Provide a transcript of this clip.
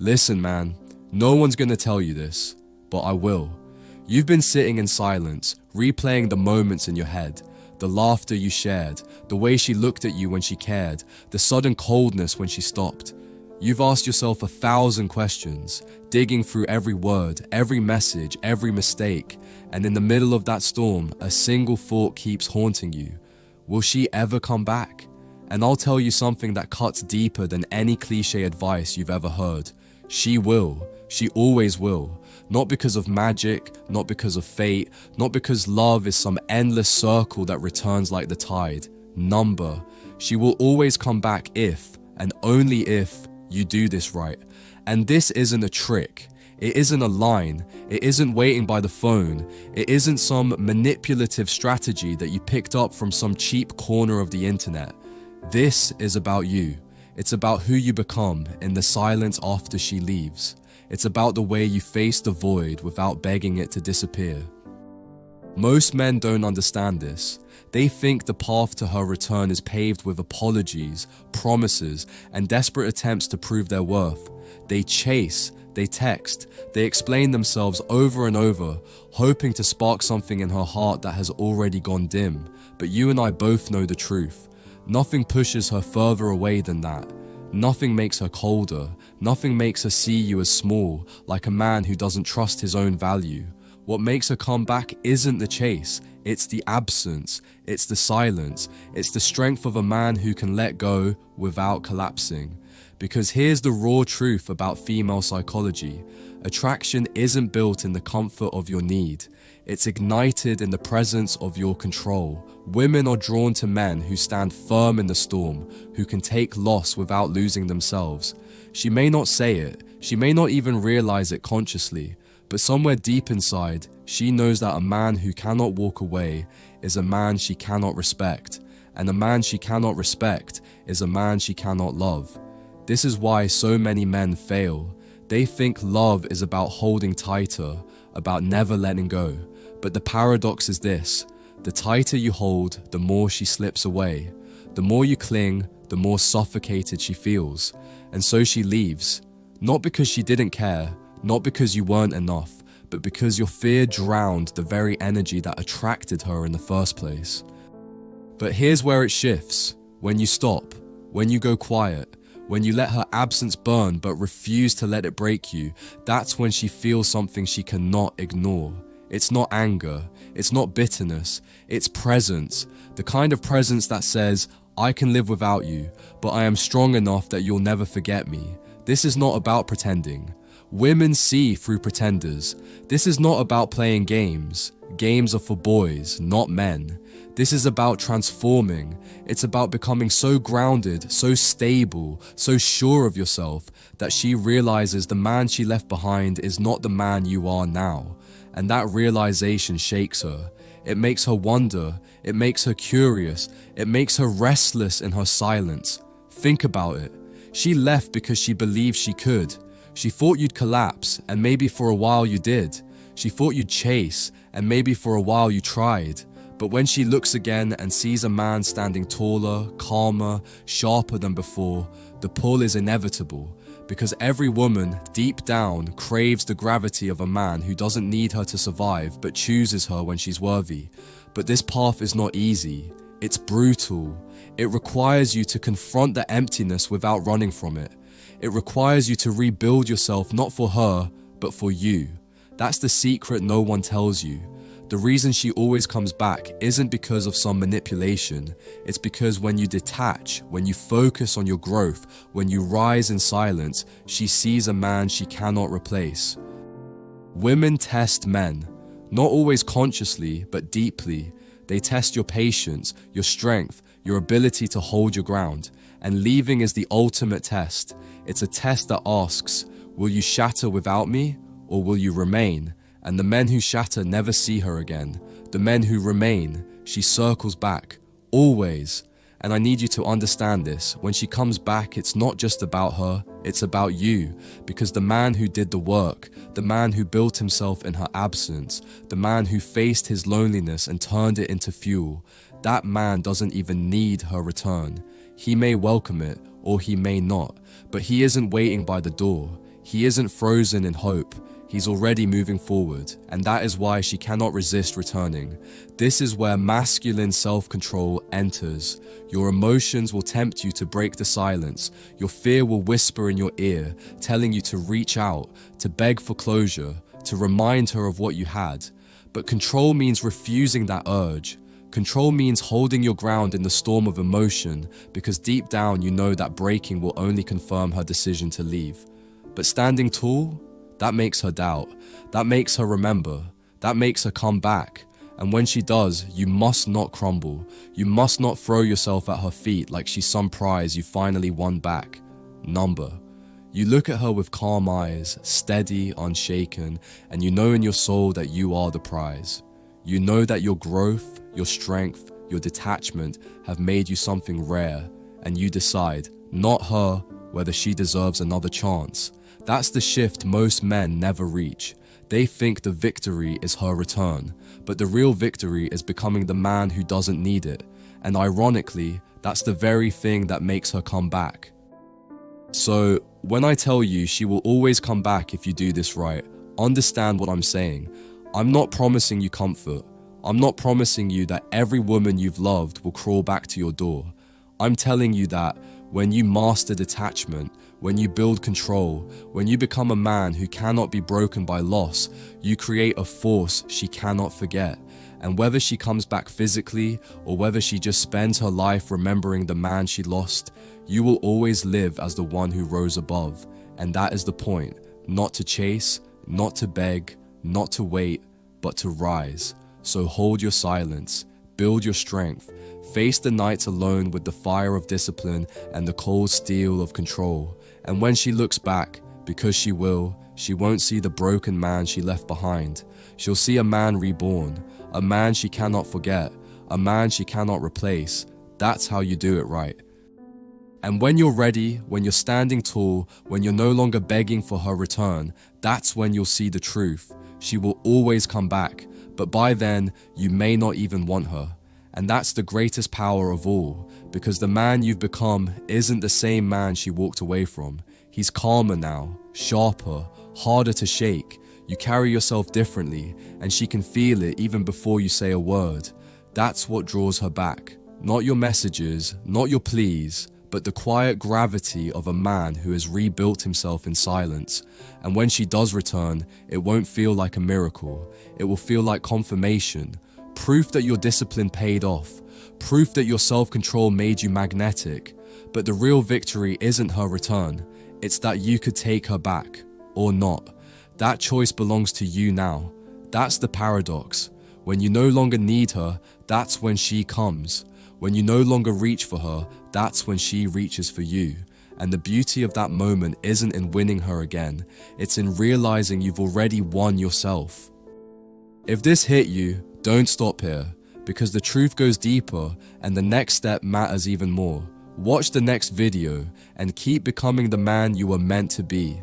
Listen, man, no one's gonna tell you this, but I will. You've been sitting in silence, replaying the moments in your head, the laughter you shared, the way she looked at you when she cared, the sudden coldness when she stopped. You've asked yourself 1,000 questions, digging through every word, every message, every mistake, and in the middle of that storm, a single thought keeps haunting you. Will she ever come back? And I'll tell you something that cuts deeper than any cliche advice you've ever heard. She will. She always will. Not because of magic, not because of fate, not because love is some endless circle that returns like the tide. Number. She will always come back if, and only if, you do this right. And this isn't a trick. It isn't a line. It isn't waiting by the phone. It isn't some manipulative strategy that you picked up from some cheap corner of the internet. This is about you. It's about who you become in the silence after she leaves. It's about the way you face the void without begging it to disappear. Most men don't understand this. They think the path to her return is paved with apologies, promises, and desperate attempts to prove their worth. They chase, they text, they explain themselves over and over, hoping to spark something in her heart that has already gone dim. But you and I both know the truth. Nothing pushes her further away than that. Nothing makes her colder. Nothing makes her see you as small, like a man who doesn't trust his own value. What makes her come back isn't the chase, it's the absence, it's the silence, it's the strength of a man who can let go without collapsing. Because here's the raw truth about female psychology. Attraction isn't built in the comfort of your need. It's ignited in the presence of your control. Women are drawn to men who stand firm in the storm, who can take loss without losing themselves. She may not say it, she may not even realize it consciously, but somewhere deep inside, she knows that a man who cannot walk away is a man she cannot respect, and a man she cannot respect is a man she cannot love. This is why so many men fail. They think love is about holding tighter, about never letting go. But the paradox is this: the tighter you hold, the more she slips away. The more you cling, the more suffocated she feels. And so she leaves. Not because she didn't care, not because you weren't enough, but because your fear drowned the very energy that attracted her in the first place. But here's where it shifts. When you stop, when you go quiet, when you let her absence burn but refuse to let it break you, that's when she feels something she cannot ignore. It's not anger, it's not bitterness, it's presence. The kind of presence that says, I can live without you, but I am strong enough that you'll never forget me. This is not about pretending. Women see through pretenders. This is not about playing games. Games are for boys, not men. This is about transforming. It's about becoming so grounded, so stable, so sure of yourself that she realizes the man she left behind is not the man you are now. And that realization shakes her. It makes her wonder. It makes her curious. It makes her restless in her silence. Think about it. She left because she believed she could. She thought you'd collapse, and maybe for a while you did. She thought you'd chase, and maybe for a while you tried. But when she looks again and sees a man standing taller, calmer, sharper than before, the pull is inevitable. Because every woman, deep down, craves the gravity of a man who doesn't need her to survive, but chooses her when she's worthy. But this path is not easy. It's brutal. It requires you to confront the emptiness without running from it. It requires you to rebuild yourself not for her, but for you. That's the secret no one tells you. The reason she always comes back isn't because of some manipulation. It's because when you detach, when you focus on your growth, when you rise in silence, she sees a man she cannot replace. Women test men, not always consciously, but deeply. They test your patience, your strength, your ability to hold your ground. And leaving is the ultimate test. It's a test that asks, will you shatter without me, or will you remain? And the men who shatter never see her again. The men who remain, she circles back, always. And I need you to understand this. When she comes back, it's not just about her, it's about you. Because the man who did the work, the man who built himself in her absence, the man who faced his loneliness and turned it into fuel, that man doesn't even need her return. He may welcome it, or he may not, but he isn't waiting by the door. He isn't frozen in hope. He's already moving forward, and that is why she cannot resist returning. This is where masculine self-control enters. Your emotions will tempt you to break the silence. Your fear will whisper in your ear, telling you to reach out, to beg for closure, to remind her of what you had. But control means refusing that urge. Control means holding your ground in the storm of emotion, because deep down you know that breaking will only confirm her decision to leave. But standing tall? That makes her doubt. That makes her remember. That makes her come back. And when she does, you must not crumble. You must not throw yourself at her feet like she's some prize you finally won back. Number. You look at her with calm eyes, steady, unshaken, and you know in your soul that you are the prize. You know that your growth, your strength, your detachment have made you something rare, and you decide, not her, whether she deserves another chance. That's the shift most men never reach. They think the victory is her return, but the real victory is becoming the man who doesn't need it. And ironically, that's the very thing that makes her come back. So, when I tell you she will always come back if you do this right, understand what I'm saying. I'm not promising you comfort. I'm not promising you that every woman you've loved will crawl back to your door. I'm telling you that when you master detachment, when you build control, when you become a man who cannot be broken by loss, you create a force she cannot forget. And whether she comes back physically or whether she just spends her life remembering the man she lost, you will always live as the one who rose above. And that is the point, not to chase, not to beg, not to wait, but to rise. So hold your silence, build your strength, face the nights alone with the fire of discipline and the cold steel of control. And when she looks back, because she will, she won't see the broken man she left behind. She'll see a man reborn, a man she cannot forget, a man she cannot replace. That's how you do it right. And when you're ready, when you're standing tall, when you're no longer begging for her return, that's when you'll see the truth. She will always come back, but by then, you may not even want her. And that's the greatest power of all, because the man you've become isn't the same man she walked away from. He's calmer now, sharper, harder to shake. You carry yourself differently, and she can feel it even before you say a word. That's what draws her back. Not your messages, not your pleas, but the quiet gravity of a man who has rebuilt himself in silence. And when she does return, it won't feel like a miracle. It will feel like confirmation. Proof that your discipline paid off. Proof that your self-control made you magnetic. But the real victory isn't her return. It's that you could take her back, or not. That choice belongs to you now. That's the paradox. When you no longer need her, that's when she comes. When you no longer reach for her, that's when she reaches for you. And the beauty of that moment isn't in winning her again. It's in realizing you've already won yourself. If this hit you, don't stop here, because the truth goes deeper and the next step matters even more. Watch the next video and keep becoming the man you were meant to be.